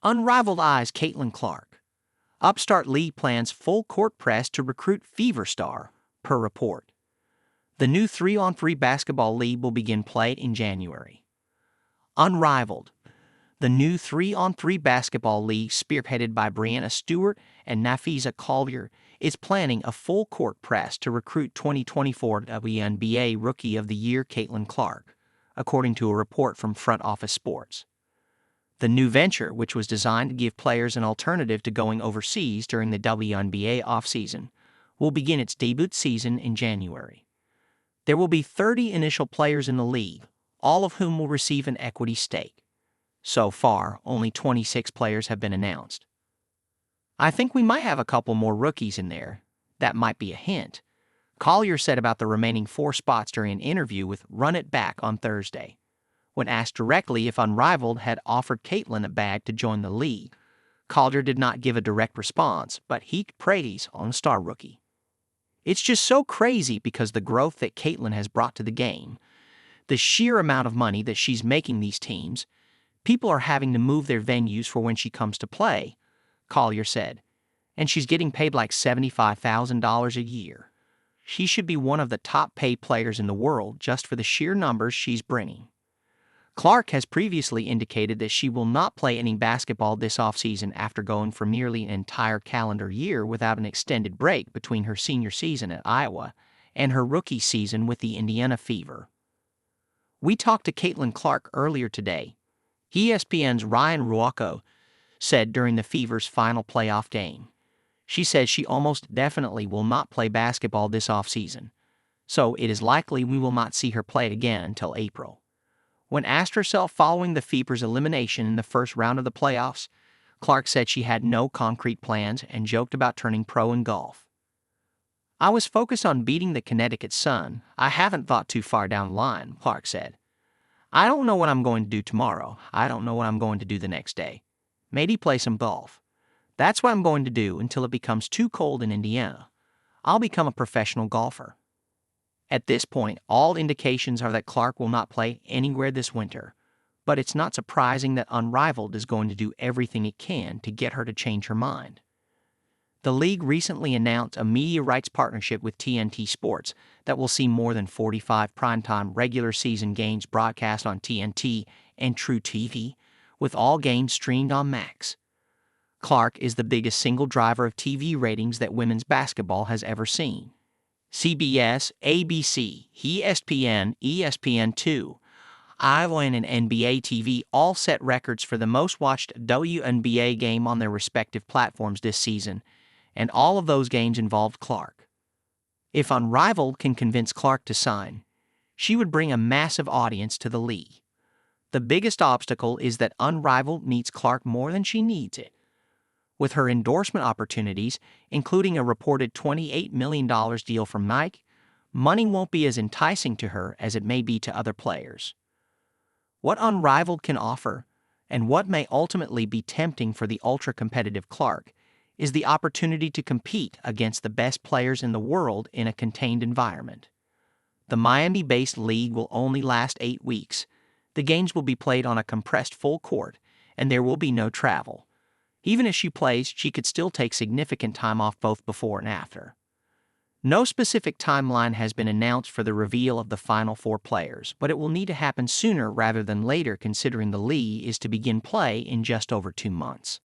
Unrivaled eyes Caitlin Clark. Upstart League plans full court press to recruit Fever star, per report. The new 3-on-3 basketball league will begin play in January. Unrivaled. The new 3-on-3 basketball league, spearheaded by Breanna, Stewart, and Napheesa Collier, is planning a full court press to recruit 2024 WNBA Rookie of the Year Caitlin Clark, according to a report from Front Office Sports. The new venture, which was designed to give players an alternative to going overseas during the WNBA offseason, will begin its debut season in January. There will be 30 initial players in the league, all of whom will receive an equity stake. So far, only 26 players have been announced. "I think we might have a couple more rookies in there. That might be a hint," Collier said about the remaining 4 spots during an interview with Run It Back on Thursday. When asked directly if Unrivaled had offered Caitlin a bag to join the league, Collier did not give a direct response, but heaped praise on the star rookie. "It's just so crazy because the growth that Caitlin has brought to the game, the sheer amount of money that she's making these teams, people are having to move their venues for when she comes to play," Collier said. "And she's getting paid like $75,000 a year. She should be one of the top paid players in the world just for the sheer numbers she's bringing." Clark has previously indicated that she will not play any basketball this offseason after going for nearly an entire calendar year without an extended break between her senior season at Iowa and her rookie season with the Indiana Fever. We talked to Caitlin Clark earlier today. ESPN's Ryan Ruocco said during the Fever's final playoff game. She says she almost definitely will not play basketball this offseason, so it is likely we will not see her play again until April. When asked herself following the Fever's elimination in the first round of the playoffs, Clark said she had no concrete plans and joked about turning pro in golf. "I was focused on beating the Connecticut Sun. I haven't thought too far down the line," Clark said. "I don't know what I'm going to do tomorrow. I don't know what I'm going to do the next day. Maybe play some golf. That's what I'm going to do until it becomes too cold in Indiana. I'll become a professional golfer." At this point, all indications are that Clark will not play anywhere this winter, but it's not surprising that Unrivaled is going to do everything it can to get her to change her mind. The league recently announced a media rights partnership with TNT Sports that will see more than 45 primetime regular season games broadcast on TNT and True TV, with all games streamed on Max. Clark is the biggest single driver of TV ratings that women's basketball has ever seen. CBS, ABC, ESPN, ESPN2, Iowa and NBA TV all set records for the most watched WNBA game on their respective platforms this season, and all of those games involved Clark. If Unrivaled can convince Clark to sign, she would bring a massive audience to the league. The biggest obstacle is that Unrivaled needs Clark more than she needs it. With her endorsement opportunities, including a reported $28 million deal from Nike, money won't be as enticing to her as it may be to other players. What Unrivaled can offer, and what may ultimately be tempting for the ultra-competitive Clark, is the opportunity to compete against the best players in the world in a contained environment. The Miami-based league will only last 8 weeks. The games will be played on a compressed full court, and there will be no travel. Even if she plays, she could still take significant time off both before and after. No specific timeline has been announced for the reveal of the final 4 players, but it will need to happen sooner rather than later considering the league is to begin play in just over 2 months.